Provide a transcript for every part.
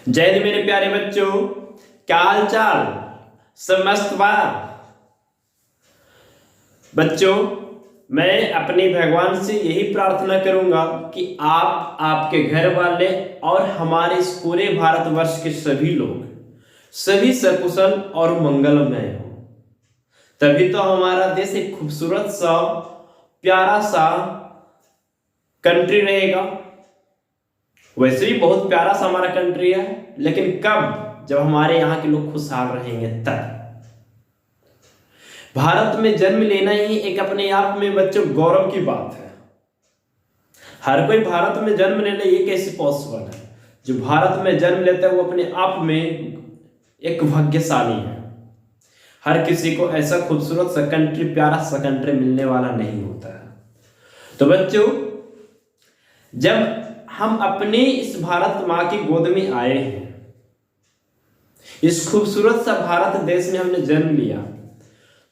जय हिंद मेरे प्यारे बच्चों, क्या हाल चाल? सब मस्त बा? बच्चों, मैं अपने भगवान से यही प्रार्थना करूंगा कि आप, आपके घर वाले और हमारे इस पूरे भारतवर्ष के सभी लोग सभी सकुशल और मंगलमय हो। तभी तो हमारा देश एक खूबसूरत सा प्यारा सा कंट्री रहेगा। वैसे भी बहुत प्यारा सा हमारा कंट्री है, लेकिन कब? जब हमारे यहाँ के लोग खुशहाल रहेंगे तब। भारत में जन्म लेना ही एक अपने आप में बच्चों गौरव की बात है। हर कोई भारत में जन्म ले ले, ये कैसे पॉसिबल है? जो भारत में जन्म लेता है वो अपने आप में एक भाग्यशाली है। हर किसी को ऐसा खूबसूरत सा कंट्री, प्यारा सा कंट्री मिलने वाला नहीं होता है। तो बच्चों, जब हम अपने इस भारत माँ की गोद में आए हैं, इस खूबसूरत सा भारत देश में हमने जन्म लिया,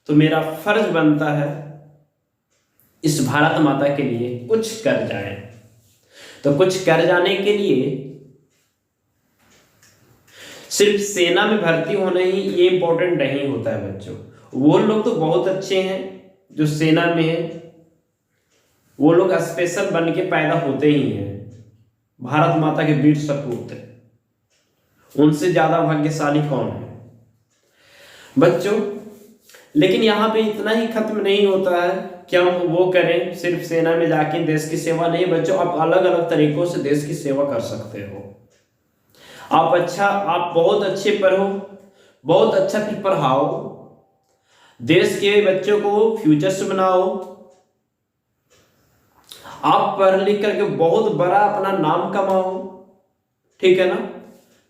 तो मेरा फर्ज बनता है इस भारत माता के लिए कुछ कर जाए। तो कुछ कर जाने के लिए सिर्फ सेना में भर्ती होना ही ये इंपॉर्टेंट नहीं होता है बच्चों। वो लोग तो बहुत अच्छे हैं जो सेना में है, वो लोग स्पेशल बन के पैदा होते ही हैं, भारत माता के वीर सपूत है। उनसे ज्यादा भाग्यशाली कौन है बच्चों? लेकिन यहाँ पे इतना ही खत्म नहीं होता है कि हम वो करें सिर्फ सेना में जाके देश की सेवा। नहीं बच्चों, आप अलग अलग तरीकों से देश की सेवा कर सकते हो। आप बहुत अच्छे पढ़ो, बहुत अच्छा फिर पढ़ाओ, देश के बच्चों को फ्यूचर्स बनाओ। आप पढ़ लिख करके बहुत बड़ा अपना नाम कमाओ, ठीक है ना?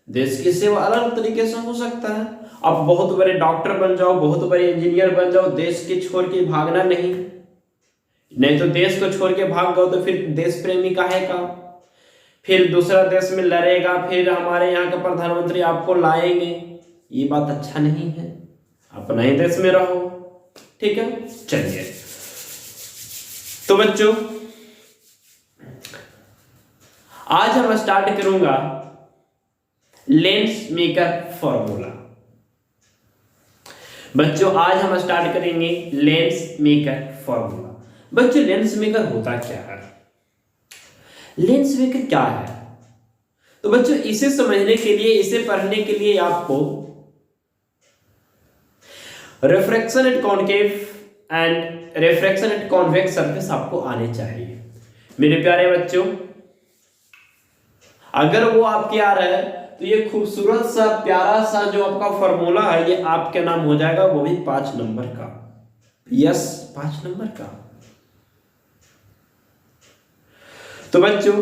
देश की सेवा अलग तरीके से हो सकता है। आप बहुत बड़े डॉक्टर बन जाओ, बहुत बड़े इंजीनियर बन जाओ, देश के छोड़ के भागना नहीं तो देश को छोड़ के भाग गए तो फिर देश प्रेमी काहे का? फिर दूसरा देश में लड़ेगा, फिर हमारे यहाँ का प्रधानमंत्री आपको लाएंगे, ये बात अच्छा नहीं है। अपना ही देश में रहो, ठीक है? चलिए, तो बच्चों आज हम स्टार्ट करूंगा लेंस मेकर फॉर्मूला। बच्चों आज हम स्टार्ट करेंगे लेंस मेकर फॉर्मूला। बच्चों लेंस मेकर होता क्या है? लेंस मेकर क्या है? तो बच्चों इसे समझने के लिए, इसे पढ़ने के लिए आपको refraction at concave and refraction at convex surface आपको आने चाहिए मेरे प्यारे बच्चों। अगर वो आपके आ रहा है तो ये खूबसूरत सा प्यारा सा जो आपका फॉर्मूला है ये आपके नाम हो जाएगा, वो भी 5 नंबर का। यस, 5 नंबर का। तो बच्चों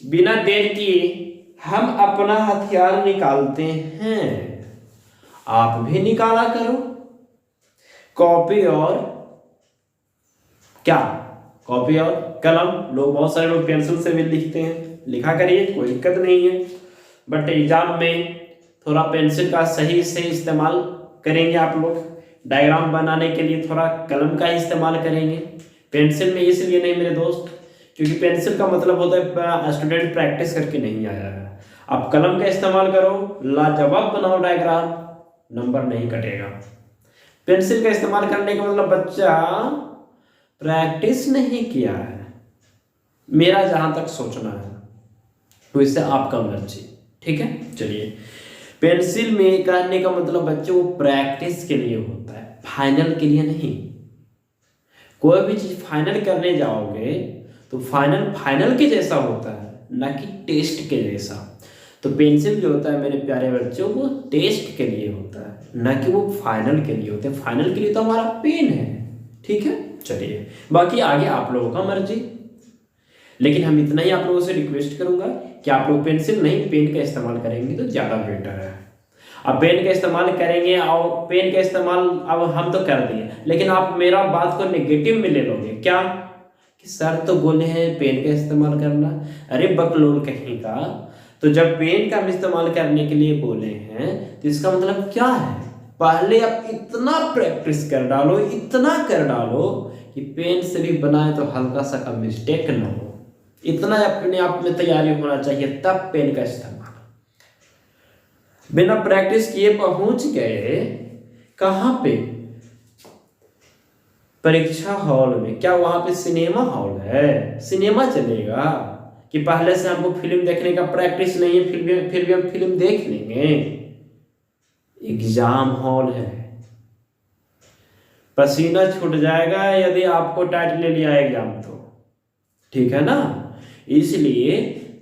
बिना देर किए हम अपना हथियार निकालते हैं। आप भी निकाला करो कॉपी और क्या? कॉपी और कलम। लोग, बहुत सारे लोग पेंसिल से भी लिखते हैं, लिखा करिए, कोई दिक्कत नहीं है। बट एग्जाम में थोड़ा पेंसिल का सही से इस्तेमाल करेंगे आप लोग। डायग्राम बनाने के लिए थोड़ा कलम का ही इस्तेमाल करेंगे, पेंसिल में इसलिए नहीं मेरे दोस्त, क्योंकि पेंसिल का मतलब होता है स्टूडेंट प्रैक्टिस करके नहीं आया है। आप कलम का इस्तेमाल करो, लाजवाब बनाओ डायग्राम, नंबर नहीं कटेगा। पेंसिल का इस्तेमाल करने का मतलब बच्चा प्रैक्टिस नहीं किया है, मेरा जहां तक सोचना है। तो इससे आपका मर्जी, ठीक है? चलिए, पेंसिल में करने का मतलब बच्चों वो प्रैक्टिस के लिए होता है, फाइनल के लिए नहीं। कोई भी चीज फाइनल करने जाओगे तो फाइनल के जैसा होता है, ना कि टेस्ट के जैसा। तो पेंसिल जो होता है मेरे प्यारे बच्चों, वो टेस्ट के लिए होता है, ना कि वो फाइनल के लिए होते हैं। फाइनल के लिए तो हमारा पेन है, ठीक है? चलिए, बाकी आगे आप लोगों का मर्जी। लेकिन हम इतना ही आप लोगों से रिक्वेस्ट करूंगा कि आप लोग पेंसिल नहीं पेन का इस्तेमाल करेंगे तो ज़्यादा बेटर है। अब पेन का इस्तेमाल करेंगे, और पेन का इस्तेमाल अब हम तो कर दिए, लेकिन आप मेरा बात को नेगेटिव में ले लोगे क्या? कि सर तो बोले हैं पेन का इस्तेमाल करना। अरे बकलोल कहीं का, तो जब पेन का हम इस्तेमाल करने के लिए बोले हैं तो इसका मतलब क्या है? पहले आप इतना प्रैक्टिस कर डालो, इतना कर डालो कि पेन से भी बनाए तो हल्का सा का मिस्टेक ना हो। इतना अपने आप में तैयारी होना चाहिए, तब पेन का इस्तेमाल। बिना प्रैक्टिस किए पहुंच गए कहां पे? परीक्षा हॉल में। क्या वहां पे सिनेमा हॉल है? सिनेमा चलेगा कि पहले से हमको फिल्म देखने का प्रैक्टिस नहीं है फिर भी हम फिल्म देख लेंगे? एग्जाम हॉल है। पसीना छूट जाएगा यदि आपको टाइट ले लिया एग्जाम तो, ठीक है ना? इसलिए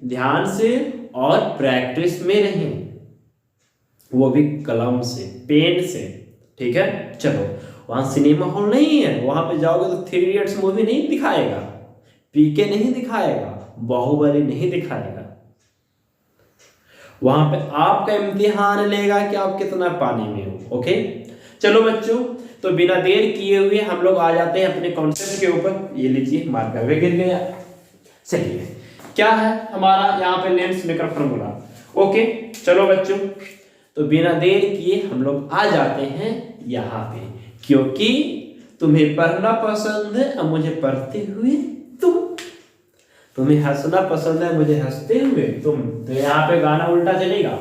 ध्यान से और प्रैक्टिस में रहें, वो भी कलम से, पेन से, ठीक है? चलो, वहां सिनेमा हॉल नहीं है, वहां पे जाओगे तो 3 इडियट्स मूवी नहीं दिखाएगा, पीके नहीं दिखाएगा, बाहुबली नहीं दिखाएगा। वहां पे आपका इम्तिहान लेगा कि आप कितना पानी में हो। ओके, चलो बच्चों, तो बिना देर किए हुए हम लोग आ जाते हैं अपने कॉन्सेप्ट के ऊपर। ये लीजिए, मार्कर वे गिर गया। चलिए, क्या है हमारा यहाँ पे लेंस मेकर फॉर्मूला। ओके, चलो बच्चों, तो बिना देर किए हम लोग आ जाते हैं यहाँ पे, क्योंकि तुम्हें पढ़ना पसंद है और मुझे पढ़ते हुए तुम, तुम्हें हंसना पसंद है मुझे हंसते हुए तुम। तो यहाँ पे गाना उल्टा चलेगा,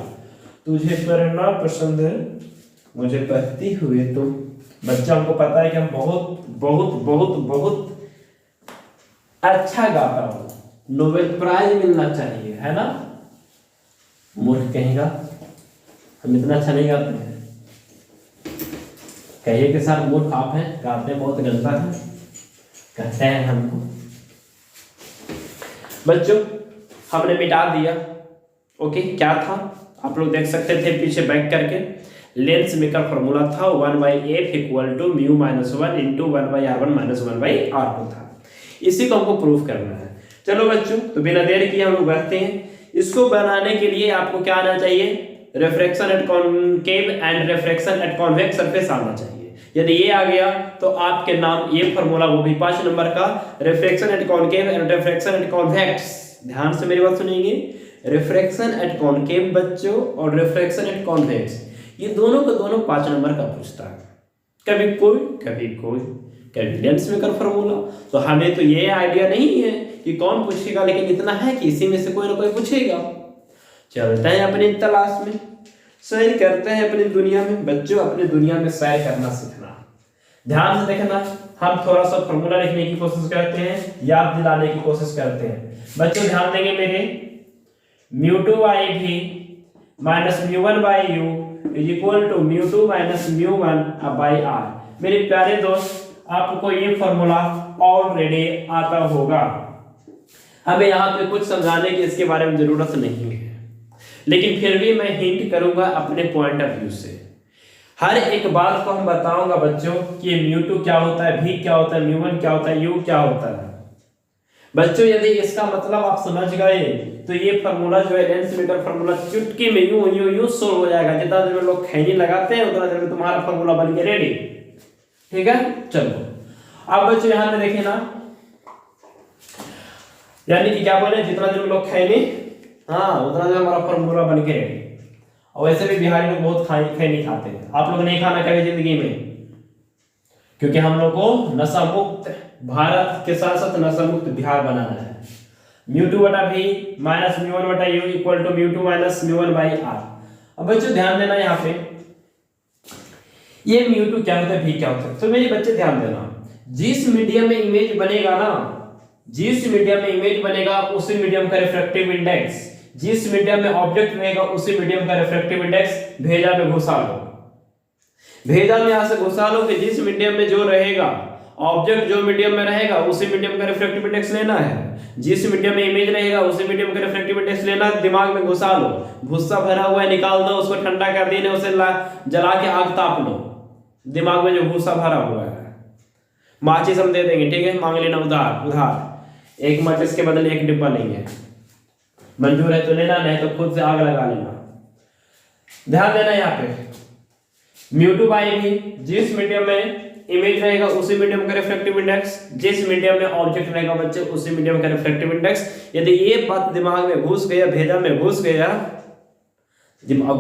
तुझे पढ़ना पसंद है मुझे पढ़ते हुए तुम। बच्चा, हमको पता है कि हम बहुत बहुत बहुत बहुत अच्छा गाता हूँ, नोबेल प्राइज मिलना चाहिए, है ना? मूर्ख कहेगा, हम इतना अच्छा नहीं गाते हैं। कहिए के साथ मूर्ख आप हैं, गाते बहुत गंदा है, कहते हैं हमको। बच्चों, हमने मिटा दिया। ओके, क्या था आप लोग देख सकते थे पीछे बैक करके। लेंस मेकर फॉर्मूला था 1/f = μ-1 × 1/r1 - 1/r2 था। इसी को हमको प्रूफ करना है। चलो बच्चों, तो बिना देर किए हम लोग बढ़ते हैं। इसको बनाने के लिए आपको क्या आना चाहिए? Refraction at concave and refraction at convex surface आना चाहिए। यदि ये आ गया तो आपके नाम ये फॉर्मूला, वो भी 5 नंबर का, refraction at concave and refraction at convex. ध्यान से मेरी बात सुनेंगे, रिफ्रैक्शन एट कॉनकेव बच्चों और रिफ्रैक्शन एट कॉन्वेक्स, ये दोनों को दोनों 5 नंबर का पूछता है। कभी कोई कभी कोई, कभी लेंस मेकर फॉर्मूला। तो हमें तो ये आइडिया नहीं है कि कौन पूछेगा, लेकिन इतना है कि इसी में से कोई ना कोई पूछेगा। चलते हैं अपनी तलाश में, सैर करते हैं अपनी दुनिया में। बच्चों, अपनी दुनिया में सैर करना सीखना। ध्यान से देखना, हम थोड़ा सा फॉर्मूला लिखने की कोशिश करते हैं, याद दिलाने की कोशिश करते हैं। बच्चों ध्यान देंगे मेरे, μ2/v - μ1/u = μ2 - μ1/r। मेरे प्यारे दोस्त, आपको ये फॉर्मूला ऑलरेडी आता होगा। हमें यहाँ पे कुछ समझाने की इसके बारे में जरूरत नहीं है, लेकिन फिर भी मैं हिंट करूंगा अपने पॉइंट ऑफ व्यू से। हर एक बात को हम बताऊंगा बच्चों कि μ2 क्या होता है, v क्या होता है, μ1 क्या होता है, u क्या होता है। बच्चों, यदि इसका मतलब आप समझ गए तो ये फॉर्मूला जो है, लेंस मेकर फॉर्मूला, चुटकी में यूं यूं यूं सोल्व हो जाएगा। जितना देर में लोग खैनी लगाते हैं उतना देर में तुम्हारा फॉर्मूला बन के रेडी। ठीक है, चलो अब बच्चों यहाँ पे देखें ना, यानी कि क्या बोले, जितना देर में लोग खैनी, हाँ, उतना देर हमारा फॉर्मूला बन के रेडी। और वैसे भी बिहारी लोग बहुत खैनी खाते हैं, आप लोग नहीं खाना कभी जिंदगी में, क्योंकि हम लोग को नशा मुक्त भारत के साथ साथ नशा मुक्त बिहार बनाना है। μ2/v - μ1/u = μ2 - μ1/r। अब बच्चों ध्यान देना, यहाँ पे ये μ2 क्या होता है, v क्या होता है। तो मेरे बच्चे ध्यान देना, जिस मीडियम में इमेज बनेगा ना, जिस मीडियम में इमेज बनेगा उसी मीडियम का रिफ्रैक्टिव इंडेक्स, जिस मीडियम में ऑब्जेक्ट रहेगा उसी मीडियम का रिफ्रैक्टिव इंडेक्स भेजा में घुसा लो। भेजा में यहां से घुसा लो कि जिस मीडियम में जो रहेगा, ऑब्जेक्ट जो मीडियम में रहेगा उसी मीडियम का रिफ्रैक्टिव इंडेक्स लेना है। जिस मीडियम में इमेज रहेगा उसी मीडियम का रिफ्रैक्टिव इंडेक्स लेना है। दिमाग में घुसा लो, भुस्सा भरा हुआ है निकाल दो, उसको ठंडा कर देने, उसे जला के आग ताप लो। दिमाग में जो भूसा भरा हुआ है, माचिस हम दे देंगे, ठीक है, मांग लेना उधार। उधार एक माचिस के बदले 1 डिब्बा लेंगे, मंजूर है तो लेना, नहीं तो खुद से आग लगा लेना। ध्यान देना, यहाँ पे μ2/v, जिस मीडियम में इमेज रहेगा उसी मीडियम का रिफ्रैक्टिव इंडेक्स, जिस मीडियम में ऑब्जेक्ट रहेगा बच्चे उसी मीडियम का रिफ्रैक्टिव इंडेक्स। यदि ये बात दिमाग में घुस गया, भेजा में घुस गया, दिमाग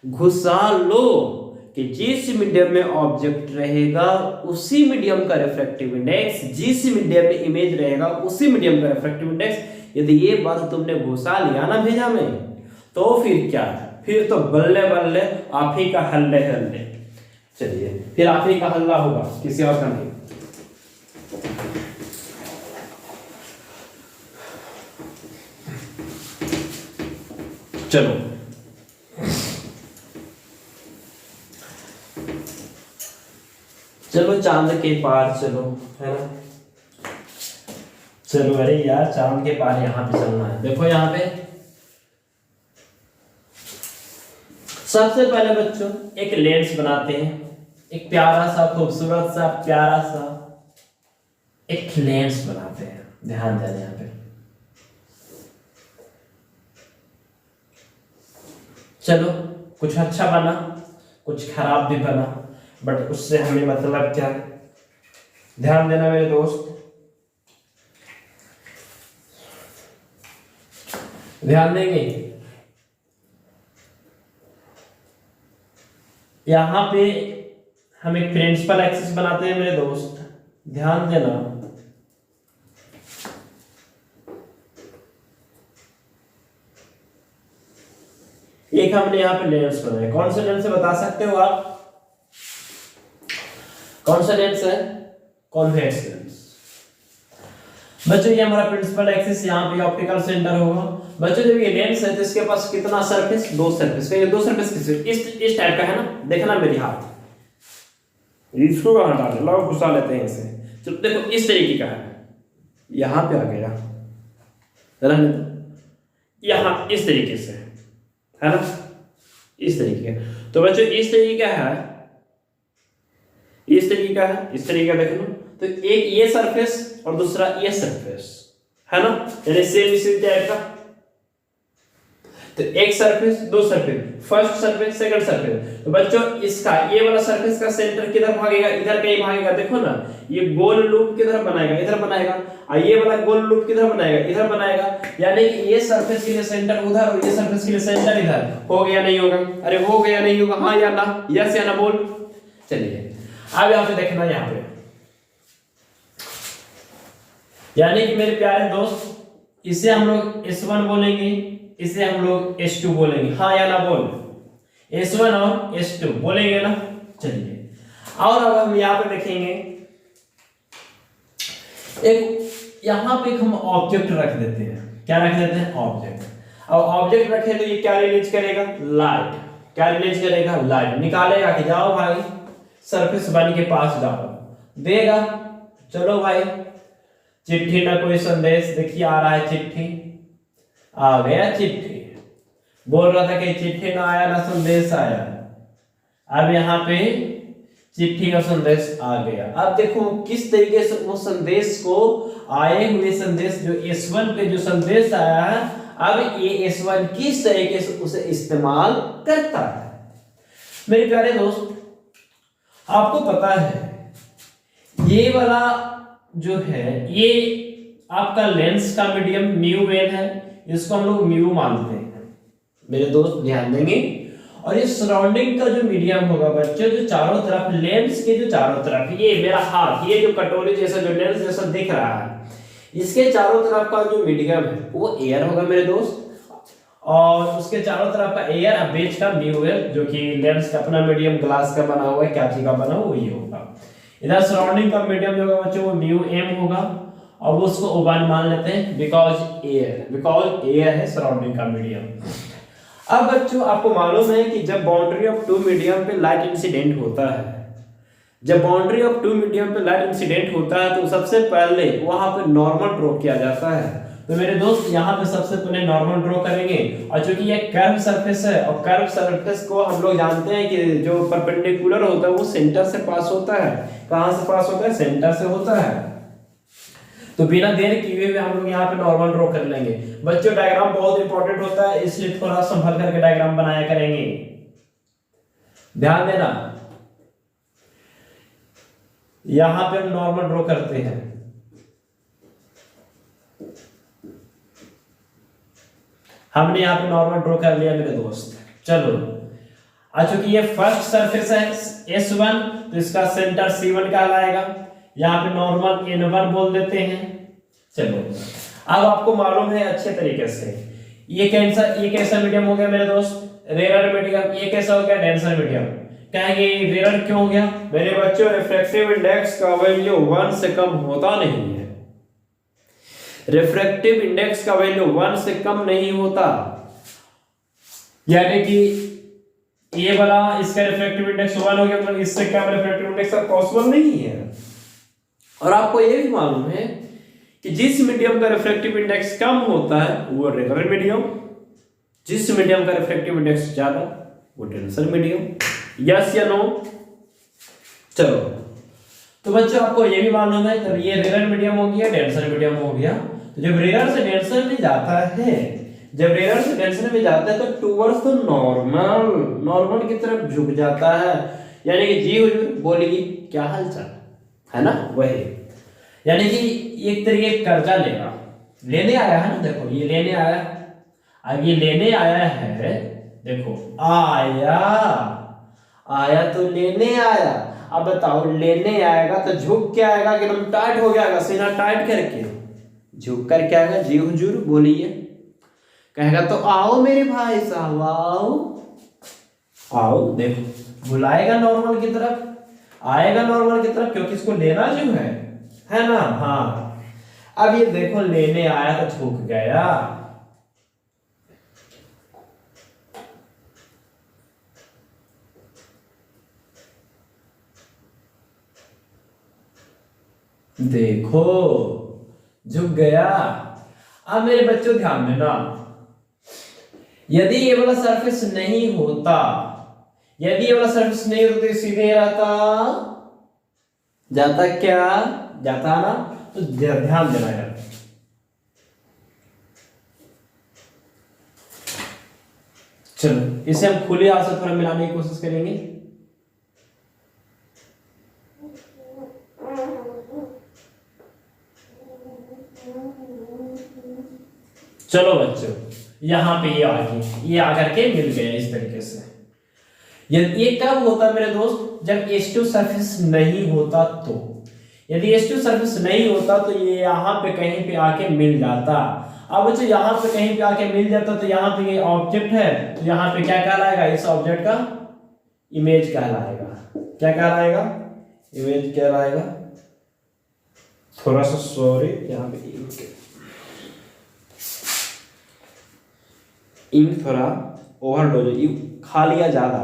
घुसा लो कि जिस मीडियम में ऑब्जेक्ट रहेगा उसी मीडियम का रिफ्रैक्टिव इंडेक्स, जिस मीडियम में इमेज रहेगा उसी मीडियम का रिफ्रैक्टिव इंडेक्स। यदि ये बात तुमने घुसा लिया ना भेजा में, तो फिर क्या है, फिर तो बल्ले बल्ले आप ही का हल्ले हल्ले। चलिए फिर आप ही का हल्ला होगा, किसी और का नहीं। चलो चलो चांद के पार चलो, है ना। चलो अरे यार चांद के पार यहाँ पे चलना है। देखो यहाँ पे सबसे पहले बच्चों एक लेंस बनाते हैं, एक प्यारा सा खूबसूरत सा प्यारा सा एक लेंस बनाते हैं। ध्यान देना यहाँ पे। चलो कुछ अच्छा बना, कुछ खराब भी बना, बट उससे हमें मतलब क्या है, ध्यान देना मेरे दोस्त, ध्यान देंगे। यहां पे हम एक प्रिंसिपल एक्सिस बनाते हैं मेरे दोस्त, ध्यान देना। एक हमने यहां पे लेंस बनाया। कौन सा लेंस है बता सकते हो आप? कौन सा लेंस है? Convex lens. बच्चों ये हमारा प्रिंसिपल एक्सिस, यहाँ पे ऑप्टिकल सेंटर होगा। बच्चों जब ये लेंस है तो इसके पास कितना सरफेस? दो सरफेस। ये दो सरफेस इस टाइप का है ना, देखना मेरी हाथ, इसको हटा दे, लो घुसा लेते हैं इसे। चलो देखो इस तरीके का है, यहाँ पे आ गया, रहने दो, यहाँ इस तरीके से है ना, इस तरीके का। तो बच्चों इस तरीके का है, इस तरीके का है, इस तरीके का देख लो। तो एक ये सरफेस और दूसरा ये सरफेस है ना, यानी सेम इसी टाइप का। तो एक सरफेस दो surface, first surface second surface. तो बच्चों इसका ये वाला सरफेस का सेंटर किधर भागेगा? इधर कहीं भागेगा। देखो ना ये गोल लूप किधर बनाएगा? इधर बनाएगा। और ये वाला गोल लूप किधर बनाएगा? इधर बनाएगा। यानी कि ये सरफेस के लिए सेंटर उधर और ये सरफेस के लिए सेंटर इधर। हो गया नहीं होगा? अरे हो गया नहीं होगा, हाँ या ना, यस या ना बोल। चलिए अब यहाँ पे देखना, यहाँ पे यानी कि मेरे प्यारे दोस्त इसे हम लोग S1 बोलेंगे, इसे हम लोग S2 बोलेंगे, हाँ या ना बोल। S1 और S2 बोलेंगे ना। चलिए और अब हम यहाँ पे देखेंगे एक, यहाँ पे हम ऑब्जेक्ट रख देते हैं। क्या रख देते हैं? ऑब्जेक्ट। अब ऑब्जेक्ट रखे तो ये क्या रिलीज करेगा? लाइट। क्या रिलीज करेगा? लाइट। निकालेगा कि जाओ भाई सरफेस बन के पास जाओ, देगा। चलो भाई चिट्ठी ना कोई संदेश, देखिए आ रहा है चिट्ठी, आ गया चिट्ठी। बोल रहा था कि चिट्ठी ना आया ना संदेश आया, अब यहाँ पे चिट्ठी का संदेश आ गया। अब देखो किस तरीके से वो संदेश को, आए हुए संदेश जो S1 पे जो संदेश आया है, अब ये S1 किस तरीके से उसे इस्तेमाल करता है। मेरे प्यारे दोस्त आपको पता है ये वाला जो है ये आपका लेंस का मीडियम म्यू वेव है, इसको हम लोग म्यू मानते हैं मेरे दोस्त, ध्यान देंगे। और ये सराउंडिंग का जो मीडियम होगा बच्चों, जो चारों तरफ लेंस के जो चारों तरफ, ये मेरा हाथ, ये जो कटोरी जैसा जो लेंस जैसा दिख रहा है, इसके चारों तरफ का जो मीडियम है वो एयर होगा मेरे दोस्त। और उसके चारों तरफ का एयर और बीच का म्यू वेव, जो कि लेंस का अपना मीडियम ग्लास का बना हुआ है, क्या चीज का बना हुआ ये होगा। इधर सराउंडिंग का मीडियम जो होगा बच्चों वो म्यू एम होगा, और वो उसको O1 मान लेते हैं बिकॉज एयर है सराउंडिंग का मीडियम। अब बच्चों आपको मालूम है कि जब बाउंड्री ऑफ टू मीडियम पे लाइट इंसिडेंट होता है, जब बाउंड्री ऑफ टू मीडियम पे लाइट इंसिडेंट होता है तो सबसे पहले वहां पे नॉर्मल ड्रॉ किया जाता है। तो मेरे दोस्त यहाँ पे सबसे पहले नॉर्मल ड्रॉ करेंगे। और चूंकि ये कर्व सरफेस है, और कर्व सरफेस को हम लोग जानते हैं कि जो परपेंडिकुलर होता है वो सेंटर से पास होता है। कहां से पास होता है? सेंटर से होता है। तो बिना देर किए हुए हम लोग यहाँ पे नॉर्मल ड्रॉ कर लेंगे। बच्चों डायग्राम बहुत इंपॉर्टेंट होता है, इसलिए थोड़ा संभल करके डायग्राम बनाया करेंगे, ध्यान देना। यहां पे हम नॉर्मल ड्रॉ करते हैं। हमने यहाँ पे नॉर्मल ड्रॉ कर लिया मेरे दोस्त। चलो चूंकि ये फर्स्ट सरफेस है S1, तो इसका सेंटर C1 कहलाएगा। यहाँ पे नॉर्मल N1 बोल देते हैं। चलो अब आपको मालूम है अच्छे तरीके से ये कैसा मीडियम हो गया मेरे दोस्त? Rare medium. ये कैसा हो गया? Denser medium. कहेंगे रेयर क्यों हो गया? मेरे बच्चों, रिफ्रैक्टिव इंडेक्स का वैल्यू 1 से कम होता नहीं है। रिफ्रैक्टिव इंडेक्स का वैल्यू 1 से कम नहीं होता, यानी कि ये वाला इसका रिफ्रैक्टिव इंडेक्स 1 हो गया, मतलब इससे कम रिफ्रैक्टिव इंडेक्स का पॉसिबल नहीं है। और आपको ये भी मालूम है कि जिस मीडियम का रिफ्रैक्टिव इंडेक्स कम होता है वो रेयर मीडियम, जिस मीडियम का रिफ्रैक्टिव इंडेक्स ज्यादा वो डेंसर मीडियम। यस या नो? चलो, तो बच्चों आपको ये भी मालूम है, तब ये रेयर मीडियम हो गया, डेंसर मीडियम हो गया। तो जब रेयर से डेंसर में जाता है, जब रेयर से डेंसर में जाता है तो टुवर्ड्स द नॉर्मल की तरफ झुक जाता है, यानी कि जी हुजूर बोलिए क्या हालचाल है ना, वही यानी कि एक तरीके कर्जा लेगा, लेने आया है ना, देखो ये लेने आया, अब ये लेने आया है, देखो आया तो लेने आया। अब बताओ लेने आएगा तो झुक के आएगा कि एकदम टाइट हो जाएगा, सीना टाइट करके झुक कर क्या आएगा? जी हुजूर बोलिए। कहेगा तो आओ मेरे भाई साहब आओ। देखो बुलाएगा नॉर्मल की तरफ, आएगा नॉर्मल की तरफ, क्योंकि इसको लेना जो है ना। हाँ, अब ये देखो लेने आया तो झुक गया। देखो झुक गया। अब मेरे बच्चों ध्यान देना, यदि ये वाला सरफेस नहीं होता, यदि ये वाला सरफेस नहीं होता तो सीधे रहता, जाता क्या? जाता ना। तो ध्यान देना यार, चलो इसे हम खुले हाथ से थोड़ा मिलाने की कोशिश करेंगे। चलो बच्चों, यहां पे ये आकर के मिल गया इस तरीके से। ये कब होता मेरे दोस्त? जब H2 सरफेस नहीं होता तो, यदि H2 सरफेस नहीं होता तो ये यहाँ पे कहीं पे आके मिल जाता। अब बच्चों यहाँ पे कहीं पे आके मिल जाता तो यहाँ पे ये ऑब्जेक्ट है, तो यहाँ पे क्या कहलाएगा? इस ऑब्जेक्ट का इमेज कहलाएगा। क्या कहलाएगा? इमेज कहलाएगा। थोड़ा सा सॉरी, यहाँ पे इंक थोड़ा ओवरडोज खा लिया, ज्यादा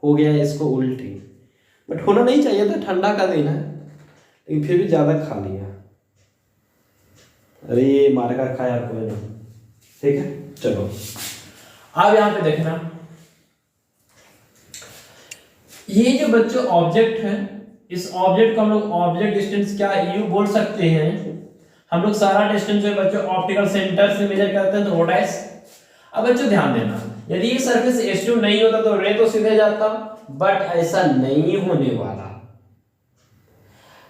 हो गया इसको उल्टी, बट होना नहीं चाहिए था, ठंडा का दिन है, लेकिन फिर भी ज्यादा खा लिया। अरे मार कर खाया कोई नहीं, ठीक है। चलो अब यहां पे देखना, ये जो बच्चों ऑब्जेक्ट है, इस ऑब्जेक्ट को हम लोग ऑब्जेक्ट डिस्टेंस क्या यू बोल सकते हैं। हम लोग सारा डिस्टेंस जो बच्चों ऑप्टिकल सेंटर से मेजर करते हैं तो वो डैश। अब बच्चों ध्यान देना, यदि ये सरफेस H2 नहीं होता तो रे तो सीधे जाता, बट ऐसा नहीं होने वाला,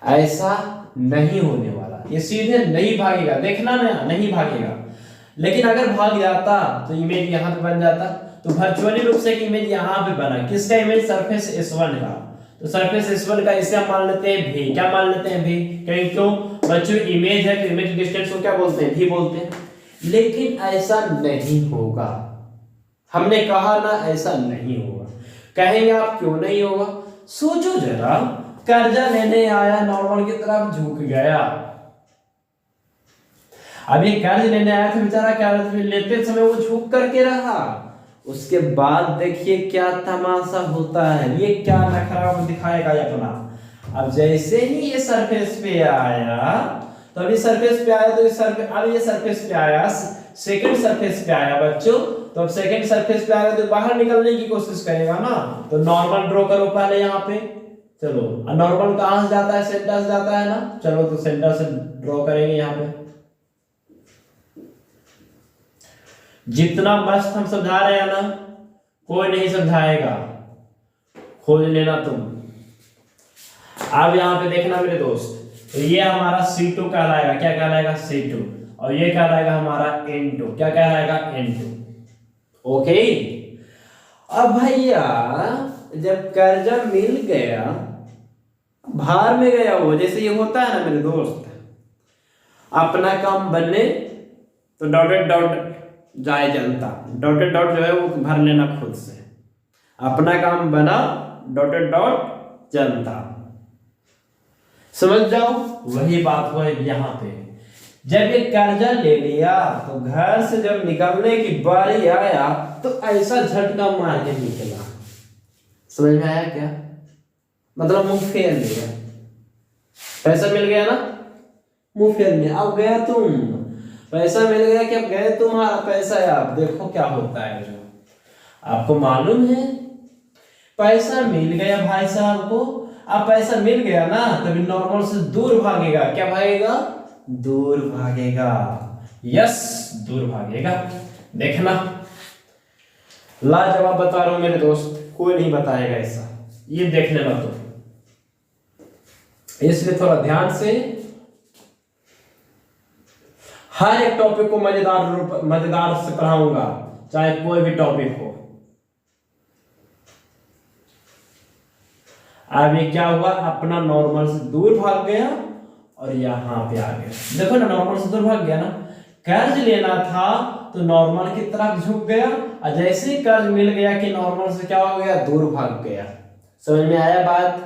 ऐसा नहीं होने वाला, ये सीधे नहीं भागेगा, देखना ना, नहीं भागेगा। लेकिन अगर भाग जाता तो इमेज यहाँ पे बन जाता। तो वर्चुअली रूप से एक इमेज यहाँ पे बना, किसका इमेज? सरफेस S1 का। तो सरफेस S1 का इसे हम मान लेते हैं भी। क्या मान लेते हैं? भी। कहीं क्यों बच्चों इमेज है तो इमेज डिस्टेंस को क्या बोलते हैं? भी बोलते हैं। लेकिन ऐसा नहीं होगा, हमने कहा ना ऐसा नहीं होगा। कहेंगे आप क्यों नहीं होगा? सोचो जरा, कर्जा लेने आया, नॉर्मल की तरफ झुक गया। अब ये कर्ज लेने आया था बेचारा, कर्ज लेते समय वो झुक करके रहा, उसके बाद देखिए क्या तमाशा होता है, ये क्या नखरा दिखाएगा अपना। अब जैसे ही ये सरफेस पे आया, तो अभी सरफेस पे आया, तो इस सरफेस, अब ये सरफेस पे आया, सेकंड सरफेस पे आया बच्चों, तो अब सेकंड सरफेस पे आएगा तो बाहर निकलने की कोशिश करेगा ना। तो नॉर्मल ड्रॉ करो पहले यहाँ पे। चलो नॉर्मल कहां से जाता है? सेंटर से जाता है ना। चलो तो सेंटर से ड्रॉ करेंगे यहाँ पे। जितना मस्त हम समझा रहे हैं ना, कोई नहीं समझाएगा, खोज लेना तुम। अब यहाँ पे देखना मेरे दोस्त, तो ये हमारा C2 कहलाएगा। क्या कहलाएगा? C2। और ये कहलाएगा हमारा N2। क्या कहलाएगा? N2। ओके। अब भैया जब कर्जा मिल गया, भार में गया वो, जैसे ये होता है ना मेरे दोस्त, अपना काम बनने तो डॉटेड जाए जनता, डॉटेड डॉट जो है वो भर लेना खुद से, अपना काम बना डॉटेड डॉट जनता, समझ जाओ। वही बात हुआ यहाँ पे, जब ये कर्जा ले लिया तो घर से जब निकलने की बारी आया तो ऐसा झटका मार के निकला। समझ में आया क्या? मतलब मुंह फेर लिया, पैसा मिल गया ना, मुंह फेर लिया, अब गया तुम, पैसा मिल गया कि अब गए तुम्हारा पैसा है। आप देखो क्या होता है, जो आपको मालूम है पैसा मिल गया भाई साहब को, अब पैसा मिल गया ना तभी नॉर्मल से दूर भागेगा। क्या भागेगा? दूर भागेगा, यस दूर भागेगा। देखना लाजवाब बता रहा हूं मेरे दोस्त, कोई नहीं बताएगा ऐसा, ये देख लेना तो। इसलिए थोड़ा ध्यान से हर एक टॉपिक को मजेदार से पढ़ाऊंगा, चाहे कोई भी टॉपिक हो। अब ये क्या हुआ, अपना नॉर्मल से दूर भाग गया और यहां पे आ गया। देखो ना, नॉर्मल से दूर भाग गया ना, कर्ज लेना था तो नॉर्मल की तरफ झुक गया, और जैसे ही कर्ज मिल गया कि नॉर्मल से क्या हो गया, दूर भाग गया। समझ में आया बात?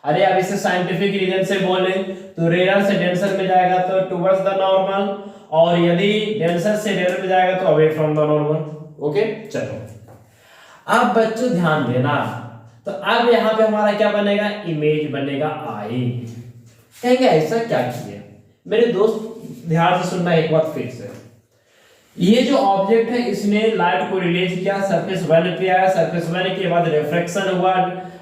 अरे अब इसे साइंटिफिक रीजन से बोले तो रेयर से डेंसर में जाएगा तो टुवर्ड्स द नॉर्मल, और यदि डेंसर से रेयर में जाएगा तो away from the normal. Okay चलो, अब बच्चों ध्यान देना, तो अब यहां पे हमारा क्या बनेगा, इमेज बनेगा आई। कहेंगे ऐसा क्या किया? मेरे दोस्त ध्यान से सुनना एक बार फिर से, ये जो ऑब्जेक्ट है इसने लाइट को रिलीज किया, सरफेस 1 पे आया, सरफेस 1 के बाद रिफ्लेक्शन हुआ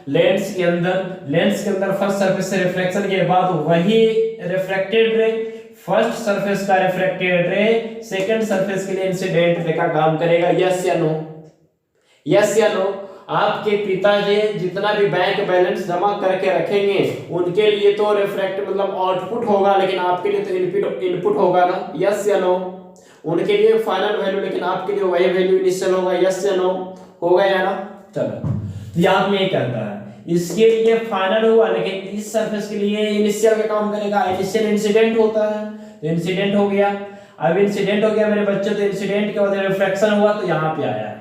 लेंस के अंदर फर्स्ट सरफेस से रिफ्लेक्शन के बाद वही रिफ्लेक्टेड रे फर्स्ट सरफेस का रिफ्लेक्टेड रे सेकंड सरफेस के लिए इंसिडेंट रे का काम करेगा। यस या नो? यस या नो? आपके पिताजी जितना भी बैंक बैलेंस जमा करके रखेंगे उनके लिए तो रिफ्लेक्ट मतलब आउटपुट होगा, लेकिन आपके लिए तो इनपुट होगा ना। यस या नो? उनके लिए फाइनल वैल्यू, लेकिन आपके लिए वही वैल्यू इनिशियल होगा। यस या नो? होगा या ना? चलो, यहाँ में ये कहता है इसके लिए फाइनल हुआ, लेकिन इस सरफेस के लिए इनिशियल का काम करेगा। इनिशियल इंसिडेंट होता है, तो इंसिडेंट हो गया। अब इंसिडेंट हो गया मेरे बच्चों, तो इंसिडेंट के बाद रिफ्लेक्शन हुआ तो यहाँ पे आया है,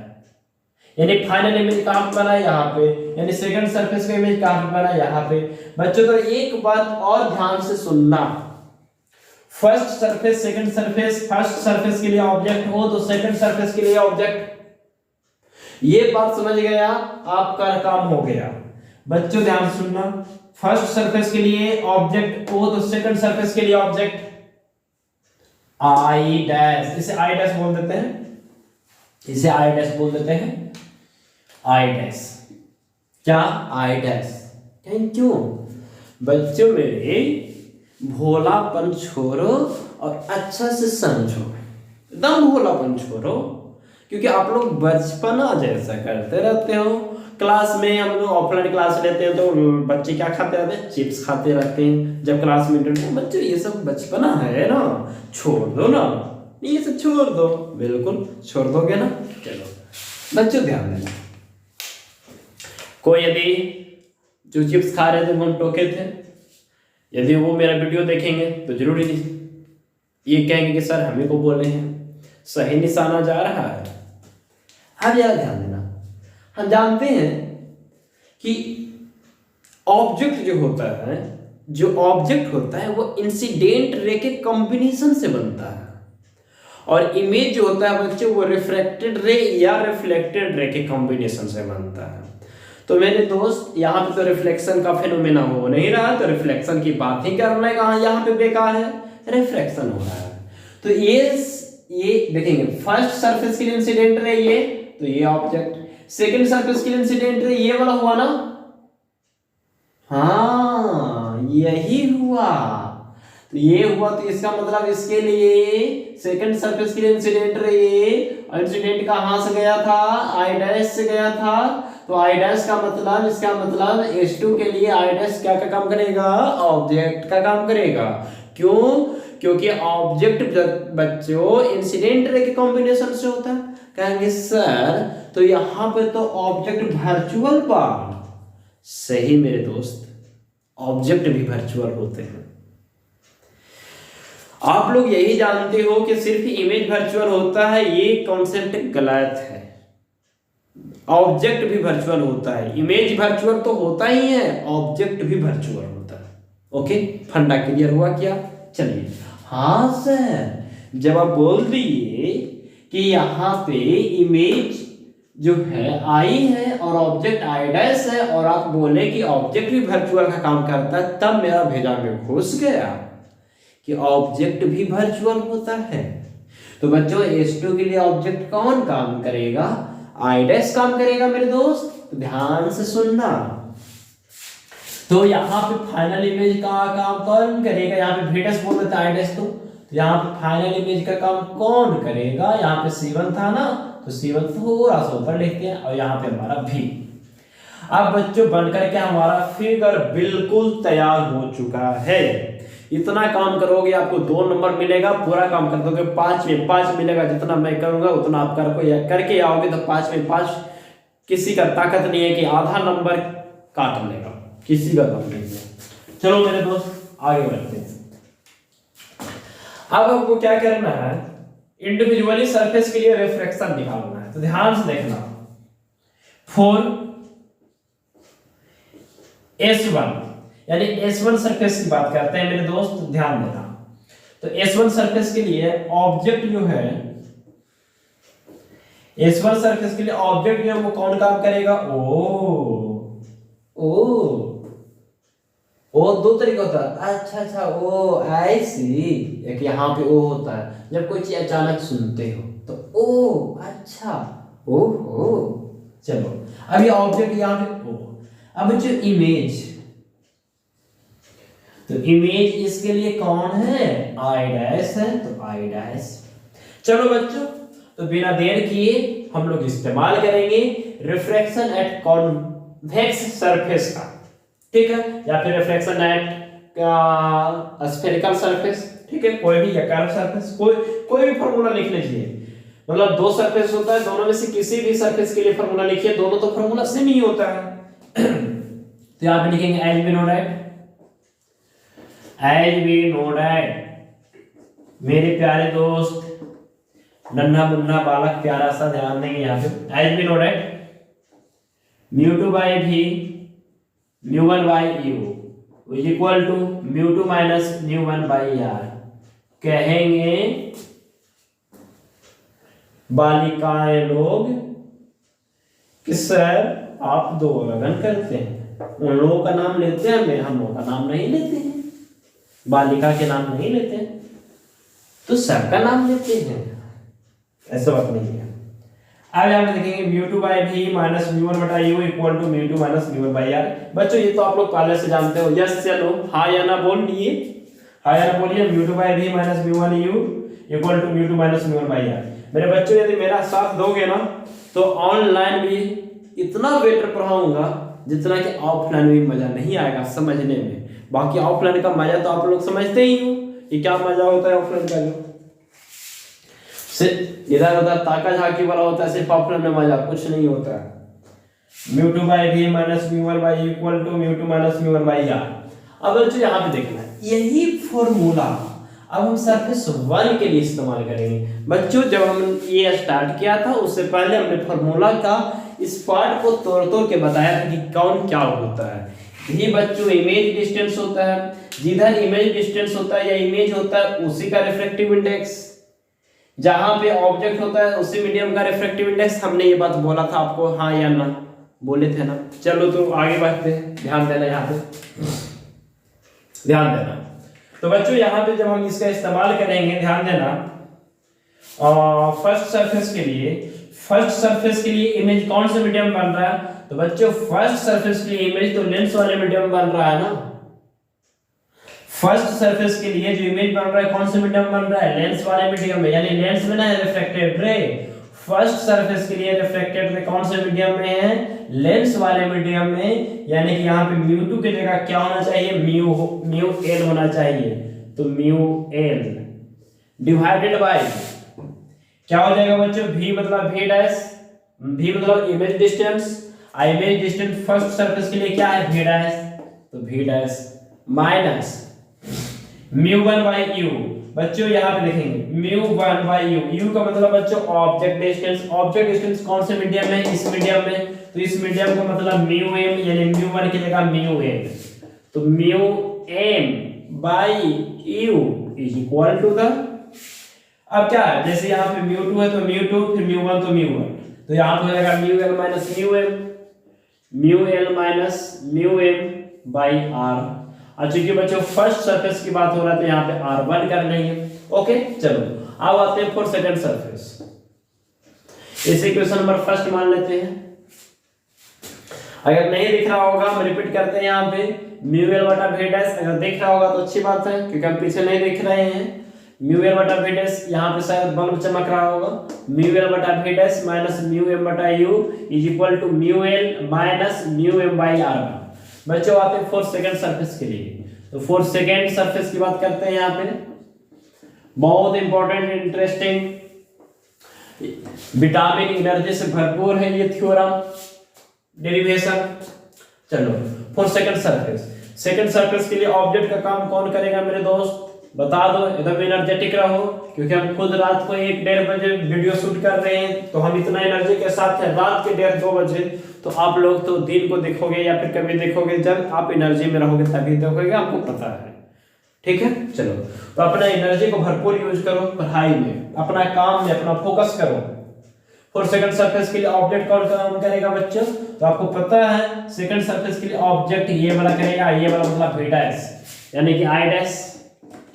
यानी फाइनल इमेज कहां पे बना, यहाँ पे, यानी सेकंड सरफेस का इमेज कहां पे बना, यहाँ पे। बच्चों तो एक बात और ध्यान से सुनना, first surface second surface, first surface के लिए ऑब्जेक्ट हो तो सेकंड सरफेस के लिए ऑब्जेक्ट, ये बात समझ गया, आपका काम हो गया। बच्चों ध्यान से सुनना, फर्स्ट सरफेस के लिए ऑब्जेक्ट हो तो सेकंड सरफेस के लिए ऑब्जेक्ट आई डैश, इसे आई डैश बोल देते हैं, इसे आई डैश बोल देते हैं, आई डैश। क्या? I dash. थैंक यू बच्चों, मेरे भोलापन छोड़ो और अच्छा से समझो, एकदम भोलापन छोड़ो, क्योंकि आप लोग बचपना जैसा करते रहते हो। क्लास में हम लोग ऑफलाइन क्लास लेते हैं तो बच्चे क्या खाते रहते हैं, चिप्स खाते रहते हैं। जब क्लास में बच्चों ये सब बचपना है ना, छोड़ दो ना, ये सब छोड़ दो, बिल्कुल छोड़ दोगे ना। चलो बच्चों ध्यान देना, कोई यदि जो चिप्स खा रहे थे वो टोके थे, यदि वो मेरा वीडियो देखेंगे तो जरूरी ये कहेंगे कि सर हमें को बोल रहे हैं, सही निशाना जा रहा है। अब यार ध्यान देना, हम जानते हैं कि ऑब्जेक्ट जो होता है, वो इंसिडेंट रे के कॉम्बिनेशन से बनता है, और इमेज जो होता है बच्चों वो रिफ्लेक्टेड रे या रिफ्लेक्टेड रे के कॉम्बिनेशन से बनता है। तो मेरे दोस्त यहाँ पे तो रिफ्लेक्शन का फिनोमेना हो नहीं रहा, तो रिफ्लेक्शन की बात ही करना है, कहाँ यहाँ पे बेकार है, रिफ्लेक्शन हो रहा है। तो ये देखेंगे, फर्स्ट सरफेस के लिए इंसिडेंट रे ये, तो ये ऑब्जेक्ट, सेकंड सरफेस के लिए इंसिडेंट रे ये वाला हुआ ना, हाँ यही हुआ, तो ये हुआ, तो इसका मतलब इसके लिए सेकंड सरफेस के लिए इंसिडेंट रे ये, और इंसिडेंट कहां से गया था, आई डैश से गया था, तो आई डैश का मतलब, इसका मतलब H2 के लिए आई डैश क्या का काम करेगा, ऑब्जेक्ट का काम करेगा। क्यों? क्योंकि ऑब्जेक्ट बच्चों इंसिडेंट रे के कॉम्बिनेशन से होता है। कहेंगे सर तो यहां पे तो ऑब्जेक्ट वर्चुअल पार्ट, सही मेरे दोस्त, ऑब्जेक्ट भी वर्चुअल होते हैं। आप लोग यही जानते हो कि सिर्फ इमेज वर्चुअल होता है, ये कॉन्सेप्ट गलत है। ऑब्जेक्ट भी वर्चुअल होता है, इमेज वर्चुअल तो होता ही है, ऑब्जेक्ट भी वर्चुअल होता है। ओके, फंडा क्लियर हुआ क्या? चलिए, हाँ सर, जब आप बोल दिए कि यहाँ पे इमेज जो है आई है और ऑब्जेक्ट आई डैश है, और आप बोले कि ऑब्जेक्ट भी वर्चुअल का काम करता है, तब मेरा भेजा में घुस गया कि ऑब्जेक्ट भी वर्चुअल होता है। तो बच्चों S2 के लिए ऑब्जेक्ट कौन काम करेगा? आई डैश काम करेगा मेरे दोस्त, तो ध्यान से सुनना। तो यहाँ पे फाइनल इमेज का काम कौन करेगा? यहाँ पे V डैश बोल रहे थे आई डैश, तो यहाँ पे फाइनल इमेज का काम कौन करेगा? यहाँ पे C1 था ना, तो C1 थोड़ा सा ऊपर लिखते हैं, और यहाँ पे हमारा V। अब बच्चों बनकर के हमारा फिगर बिल्कुल तैयार हो चुका है। इतना काम करोगे आपको 2 नंबर मिलेगा, पूरा काम कर दोगे 5 में 5 मिलेगा। जितना मैं करूंगा उतना आप करके आओगे तो 5 में 5। किसी का ताकत नहीं है कि आधा नंबर काट लेगा, किसी का दम नहीं है। चलो मेरे दोस्त आगे बढ़ते हैं। अब आपको क्या करना है, इंडिविजुअली सरफेस के लिए रिफ्लेक्शन निकालना है। तो ध्यान से देखना, फॉर S1 यानी S1 सरफेस की बात करते हैं मेरे दोस्त, ध्यान देना। तो S1 सरफेस के लिए ऑब्जेक्ट जो है, S1 सरफेस के लिए ऑब्जेक्ट जो है वो कौन काम करेगा? ओ 2 तरीका होता है। अच्छा, ओ आई सी। एक यहाँ पे ओ होता है जब कोई चीज अचानक सुनते हो तो ओ, अच्छा, ओ। चलो अब ये ऑब्जेक्ट यहाँ पे ओ। अब जो इमेज, तो इमेज इसके लिए कौन है? आई डैश है, तो आई डैश। चलो बच्चों, तो बिना देर किए हम लोग इस्तेमाल करेंगे रिफ्रैक्शन एट कॉन्वेक्स सरफेस का, ठीक है, या फिर रिफ्रैक्शन एट स्फेरिकल सरफेस, ठीक है, कोई भी, या कर्व सरफेस, कोई भी फार्मूला लिख लीजिए। मतलब 2 सरफेस होता है, दोनों में से किसी भी सरफेस के लिए फार्मूला लिखिए, दोनों तो फार्मूला सेम ही होता है। तो यहां पे लिखेंगे as we know that, as we know that, मेरे प्यारे दोस्त, नन्हा मुन्ना बालक प्यारा सा, ध्यान देंगे यहाँ पे। As we know that μ2 by v μ1 by u is equal to μ2 minus μ1 by r। कहेंगे बालिकाएं लोग कि सर आप 2 लगन करते हैं, उन लोगों का नाम लेते हैं, हम लोगों का नाम नहीं लेते हैं, बालिका के नाम नहीं लेते हैं, तो सबका नाम लेते हैं, ऐसा बात नहीं है। अब यहाँ पे देखेंगे μ2 बाई v माइनस μ1 बटा u equal to μ2 minus μ1 by r। बच्चों ये तो आप लोग पहले से जानते हो। यस, चलो हाँ या ना बोल दिए, हाँ या ना बोलिए। μ2 by v minus μ1 u equal to μ2 minus μ1 by r। मेरे बच्चों यदि मेरा साथ दोगे ना तो ऑनलाइन भी इतना बेटर पढ़ाऊंगा जितना कि ऑफलाइन में मजा नहीं आएगा समझने में। बाकी ऑफलाइन का मजा तो आप लोग समझते ही हो कि क्या मजा होता है ऑफलाइन का, जो इधर उधर ताका झाकी वाला होता है, सिर्फ ऑफलाइन में मजा कुछ नहीं होता है। μ2 by v minus μ1 by equal to μ2 minus μ1 by r। अब बच्चों यहाँ पे देखना यही फॉर्मूला अब हम सरफेस 1 के लिए इस्तेमाल करेंगे। बच्चों जब हम ये स्टार्ट किया था उससे पहले हमने फॉर्मूला का इस पार्ट को तोड़ के बताया था कि कौन क्या होता है। ये बच्चों इमेज डिस्टेंस होता है, जिधर इमेज डिस्टेंस होता है या इमेज होता है उसी का रिफ्रैक्टिव इंडेक्स, जहां पे ऑब्जेक्ट होता है उसी मीडियम का रिफ्रैक्टिव इंडेक्स। हमने ये बात बोला था आपको, हाँ या ना बोले थे ना। चलो तो आगे बढ़ते हैं, ध्यान देना यहाँ पे, ध्यान देना। तो बच्चों यहाँ पे जब हम इसका इस्तेमाल करेंगे, ध्यान देना, फर्स्ट सरफेस के लिए इमेज कौन से मीडियम बन रहा है? तो बच्चों फर्स्ट सरफेस के लिए इमेज तो लेंस वाले मीडियम बन रहा है ना। फर्स्ट सरफेस के लिए जो इमेज बन रहा है कौन से मीडियम बन रहा है? लेंस वाले मीडियम में, यानी लेंस में ना है रिफ्रैक्टेड रे। फर्स्ट सरफेस के लिए रिफ्रैक्टेड रे कौन से मीडियम में है? लेंस वाले मीडियम में, यानी कि यहाँ पे μ2 की जगह क्या होना चाहिए? μl होना चाहिए। तो μl डिवाइडेड बाय क्या हो जाएगा बच्चों? v मतलब v डैश, v मतलब image distance, image distance first surface के लिए क्या है? v डैश, तो v dash minus μ1 by u, बच्चों यहाँ पे देखेंगे mu one by u, u का मतलब बच्चों ऑब्जेक्ट डिस्टेंस, ऑब्जेक्ट डिस्टेंस कौन से मीडियम में, इस मीडियम में, तो इस मीडियम का मतलब म्यू एम यानी म्यू वन की जगह म्यू एम, तो mu M by u is equal to the, अब क्या है जैसे यहाँ पे म्यू टू है तो म्यू टू, फिर म्यू वन तो म्यू वन, तो यहाँ पे हो जाएगा mu L minus mu m, mu L minus mu M by r. और चूंकि बच्चों फर्स्ट सरफेस की बात हो रहा है तो यहाँ पे R1 कर लेंगे। ओके चलो अब आते हैं फॉर सेकंड सरफेस, इसे क्वेश्चन नंबर फर्स्ट मान लेते हैं। अगर नहीं दिख रहा होगा हम रिपीट करते हैं यहाँ पे म्यू एल बटा वी डैश, अगर दिख रहा होगा तो अच्छी बात है क्योंकि हम पीछे नहीं दिख रहे हैं। म्यू एल बटा वी डैश यहाँ पे शायद बल्ब चमक रहा होगा, म्यू एल बटा v dash minus mu m बटा u is equal to mu L minus mu M by r. बच्चों आते हैं फोर्थ सेकंड सरफेस के लिए, तो फोर्थ सेकंड सरफेस की बात करते हैं। यहाँ पे बहुत इंपॉर्टेंट इंटरेस्टिंग विटामिन एनर्जी से भरपूर है ये थ्योरम डेरिवेशन। चलो fourth second surface, second surface के लिए ऑब्जेक्ट का काम कौन करेगा मेरे दोस्त, बता दो एकदम एनर्जेटिक रहो, क्योंकि हम खुद रात को 1-1:30 बजे वीडियो शूट कर रहे हैं, तो हम इतना एनर्जी के साथ हैं रात के 1:30-2 बजे, तो आप लोग तो दिन को देखोगे या फिर कभी देखोगे जब आप एनर्जी में रहोगे तभी देखोगे, आपको पता है। ठीक है चलो, तो अपना एनर्जी को भरपूर यूज करो पढ़ाई में, अपना काम में अपना फोकस करो। फॉर सेकंड सरफेस के लिए ऑब्जेक्ट कौन काम करेगा बच्चों, तो आपको पता है सेकंड सरफेस के लिए ऑब्जेक्ट ये वाला करेगा, ये वाला मतलब v डैश यानी कि i डैश।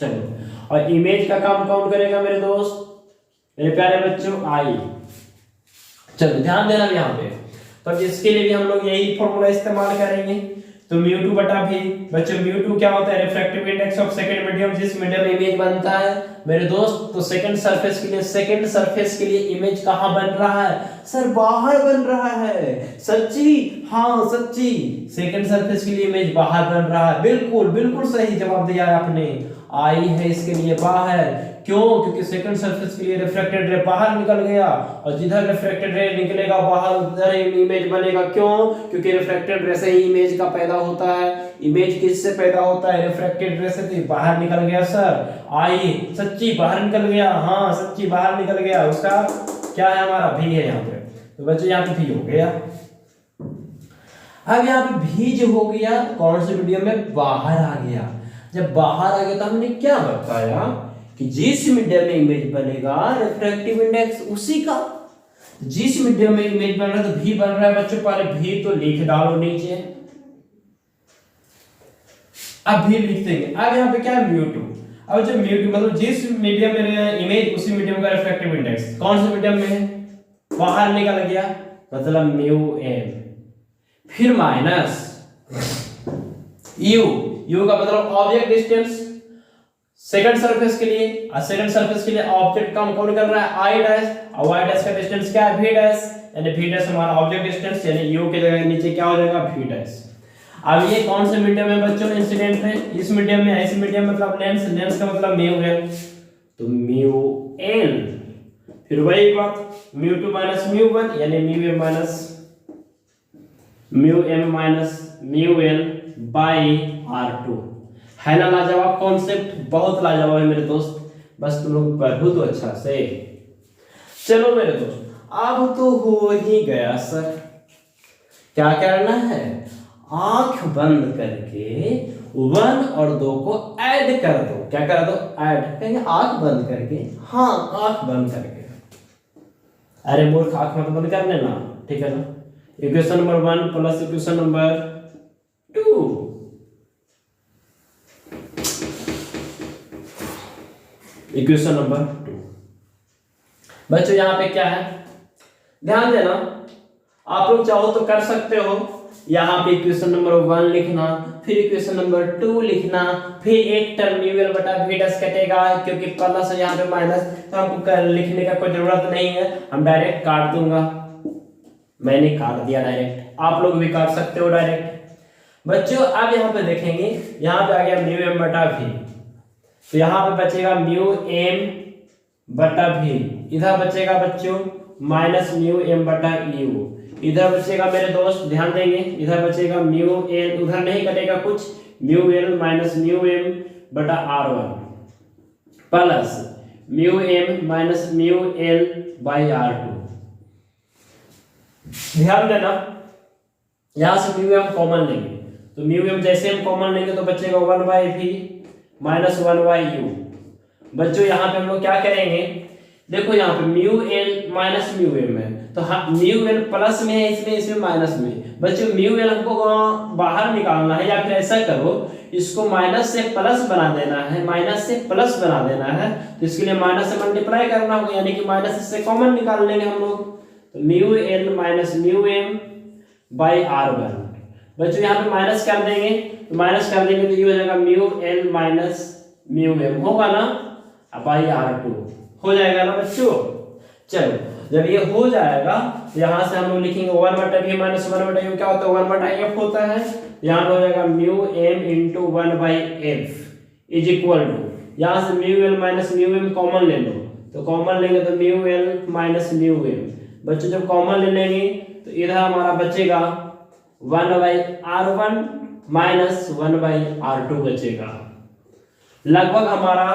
चलो और इमेज का काम कौन करेगा मेरे दोस्त, मेरे प्यारे बच्चों i। चलो ध्यान देना यहाँ पे, तो इसके लिए भी हम लोग यही फॉर्मूला इस्तेमाल करेंगे। तो म्यू टू बटा भी बच्चों म्यू टू क्या होता है, refractive index of second medium, जिस मीडियम में इमेज बनता है मेरे दोस्त। तो सेकंड सरफेस के लिए, सेकंड सरफेस के लिए इमेज कहाँ बन रहा है सर, बाहर बन रहा है। सच्ची, हाँ सच्ची, सेकंड सरफेस के लिए इमेज बाहर बन रहा है। बिल्कुल बिल्कुल सही जवाब दिया है आपने, आई है इसके लिए बाहर। क्यों, क्योंकि सेकंड सरफेस के लिए रिफ्लेक्टेड रे बाहर निकल गया, और जिधर रिफ्लेक्टेड रे निकलेगा बाहर उधर इमेज बनेगा। क्यों, क्योंकि रिफ्लेक्टेड रे से ही इमेज का पैदा होता है। इमेज किससे पैदा होता है, रिफ्लेक्टेड रे से। तो बाहर निकल गया सर, आई सच्ची बाहर निकल गया, हाँ सच्ची बाहर निकल गया। उसका क्या है, हमारा भी है यहाँ पे। तो बच्चों यहाँ पे भी हो गया। अब यहाँ पे भी जो हो गया कौन से मीडियम में, बाहर आ गया। जब बाहर आ गया तो हमने क्या बताया कि जिस मीडियम में इमेज बनेगा रिफ्रैक्टिव इंडेक्स उसी का, जिस मीडियम में इमेज बन रहा है तो भी बन रहा है बच्चों। पहले भी तो लिख डालो नीचे, अब भी लिख देंगे। अब यहाँ पे क्या है म्यू टू। अब जब म्यू टू मतलब जिस मीडियम में इमेज उसी मीडियम का रिफ्रैक्टिव इंडेक्स कौन से मीडियम में है, बाहर निकल गया, मतलब म्यू एम, फिर माइनस यू, यू का मतलब ऑब्जेक्ट डिस्टेंस सेकंड सरफेस के लिए। और सेकंड सरफेस के लिए ऑब्जेक्ट काम कौन कर रहा है, आई डैश, और वाई डैश का डिस्टेंस क्या है, वी डैश, यानी वी डैश हमारा ऑब्जेक्ट डिस्टेंस, यानी यू के जगह नीचे क्या हो जाएगा, वी डैश। अब ये कौन से मीडियम में बच्चों इंसिडेंट है, इस मीडियम में। इस मीडियम मतलब लेंस, लेंस का मतलब म्यू है, तो म्यू एल, फिर वही बात mu two minus mu one, यानी mu m minus mu m minus mu l by are two. है ना लाजवाब कॉन्सेप्ट, बहुत लाजवाब है मेरे दोस्त, बस तुम लोग पढ़ो तो अच्छा से। चलो मेरे दोस्त अब तो हो ही गया सर, क्या करना है, आंख बंद करके 1 और 2 को ऐड कर दो। क्या कर दो, ऐड कहेंगे, आंख बंद करके, हाँ आंख बंद करके। अरे मूर्ख, आंख मत बंद कर लेना, ठीक है ना। Equation number 1 plus equation number 2, equation number 2। बच्चों यहाँ पे क्या है, ध्यान देना, आप लोग चाहो तो कर सकते हो। यहाँ पे इक्वेशन नंबर 1 लिखना, फिर इक्वेशन नंबर 2 लिखना, फिर एक टर्म म्यू एल बटा वी डैश कटेगा, क्योंकि प्लस है यहाँ पे माइनस, तो हमको लिखने का कोई जरूरत नहीं है, हम डायरेक्ट काट दूंगा। मैंने काट दिया डायरेक्ट, आप लोग भी काट सकते हो डायरेक्ट। बच्चों अब यहाँ पे देखेंगे, यहाँ पे आ गया म्यू एम बटा वी, तो यहाँ पे बचेगा म्यू एम बटा वी, इधर बचेगा बच्चों माइनस म्यू एम बटा यू, इधर बचेगा मेरे दोस्त ध्यान देंगे, इधर बचेगा म्यू एल, उधर नहीं कटेगा कुछ, mu L minus mu m बटा r one. Plus mu m minus mu l by are two. ध्यान देना, यहां से म्यू एम कॉमन लेंगे तो म्यू एम जैसे हम कॉमन लेंगे तो बचेगा 1 by v minus 1 by u. बच्चों यहाँ पे हम लोग क्या करेंगे, देखो यहाँ पे mu L minus mu m है तो म्यू एल प्लस में है इसलिए इसमें माइनस में। बच्चों म्यू एल हमको बाहर निकालना है, या फिर ऐसा करो इसको माइनस से प्लस बना देना है, माइनस से प्लस बना देना है तो इसके लिए माइनस से मल्टीप्लाई करना होगा, यानी कि माइनस से कॉमन निकाल लेंगे हम लोग। तो mu L minus mu M by are one. बच्चों यहाँ पे माइनस कर देंगे तो माइनस कर देंगे तो ये हो जाएगा mu L minus mu M होगा ना, बाई आर टू हो जाएगा ना बच्चों। चलो जब ये हो जाएगा तो यहाँ से हम लोग लिखेंगे 1 बटा वी माइनस 1 बटा यू क्या होता है 1 बटा एफ होता है। यहाँ पे हो जाएगा mu M into 1 by F is equal to, यहाँ से mu L minus mu M common ले लो तो कॉमन लेंगे तो mu L minus mu M. बच्चों जब कॉमन ले लेंगे तो इधर हमारा बचेगा 1 by are one minus 1 by are two बचेगा। लगभग हमारा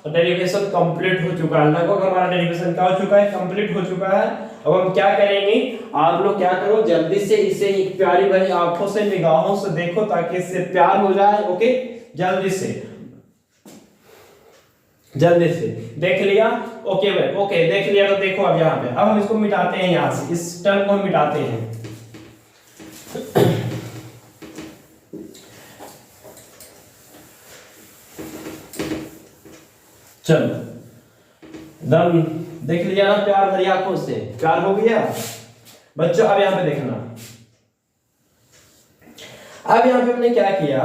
डेरिवेशन कंप्लीट हो चुका है, लगभग हमारा डेरिवेशन क्या हो चुका है, कंप्लीट हो चुका है। अब हम क्या करेंगे, आप लोग क्या करो जल्दी से इसे एक प्यारी भरी आंखों से निगाहों से देखो ताकि इससे प्यार हो जाए। ओके जल्दी से देख लिया, ओके भाई ओके देख लिया तो देखो अब यहाँ पे अब हम इसको मिटाते हैं, यहाँ से इस टर्म को हम मिटाते हैं। चलो दम देख लिया ना प्यार भरी आंखों से, प्यार हो गया बच्चों। अब यहाँ पे देखना, अब यहाँ पे हमने क्या किया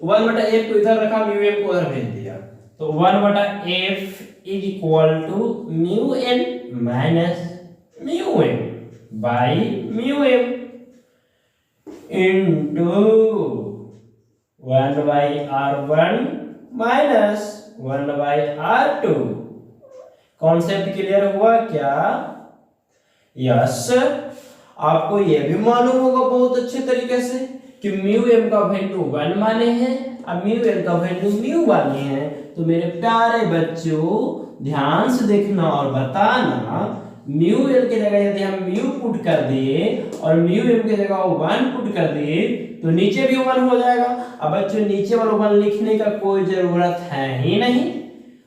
1 बटा एफ को इधर रखा म्यू एम को उधर भेज दिया तो 1 बटा F is equal to mu N minus mu M by mu M into 1 by are one minus 1 by are two. Concept clear हुआ क्या? यस। आपको यह भी मालूम होगा बहुत अच्छे तरीके से कि म्यू एम का वैल्यू 1 माने हैं और म्यू एल का वैल्यू म्यू माने हैं। तो मेरे प्यारे बच्चों ध्यान से देखना और बताना, म्यू एल की जगह यदि हम म्यू पुट कर दिए और म्यू एम की जगह 1 पुट कर दिए तो नीचे भी 1 हो जाएगा। अब बच्चों नीचे वाला 1 लिखने का कोई जरूरत है ही नहीं,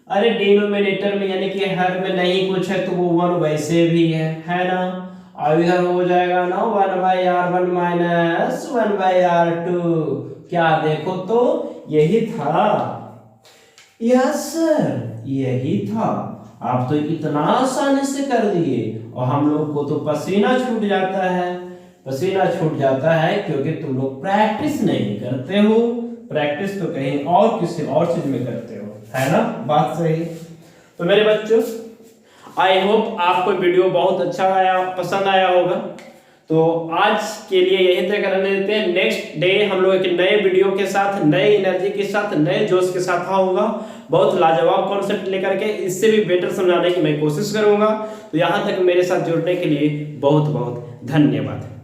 अरे डिनोमिनेटर में यानी कि हर में नहीं कुछ है तो वो 1 वैसे भी है ना। और इधर हो जाएगा ना 1 by are one minus 1 by are two. क्या देखो तो यही था, यस सर यही था। आप तो इतना आसानी से कर दिए और हम लोग को तो पसीना छूट जाता है, पसीना छूट जाता है क्योंकि तुम लोग प्रैक्टिस नहीं करते हो। प्रैक्टिस तो कहीं और किसी और चीज में करते हो, है ना, बात सही। तो मेरे बच्चों आई होप आपको वीडियो बहुत अच्छा आया, पसंद आया होगा। तो आज के लिए यही तय करने देते हैं, नेक्स्ट डे हम लोग एक नए वीडियो के साथ, नई एनर्जी के साथ, नए जोश के साथ आऊंगा, बहुत लाजवाब कॉन्सेप्ट लेकर के, इससे भी बेटर समझाने की मैं कोशिश करूंगा। तो यहाँ तक मेरे साथ जुड़ने के लिए बहुत बहुत धन्यवाद।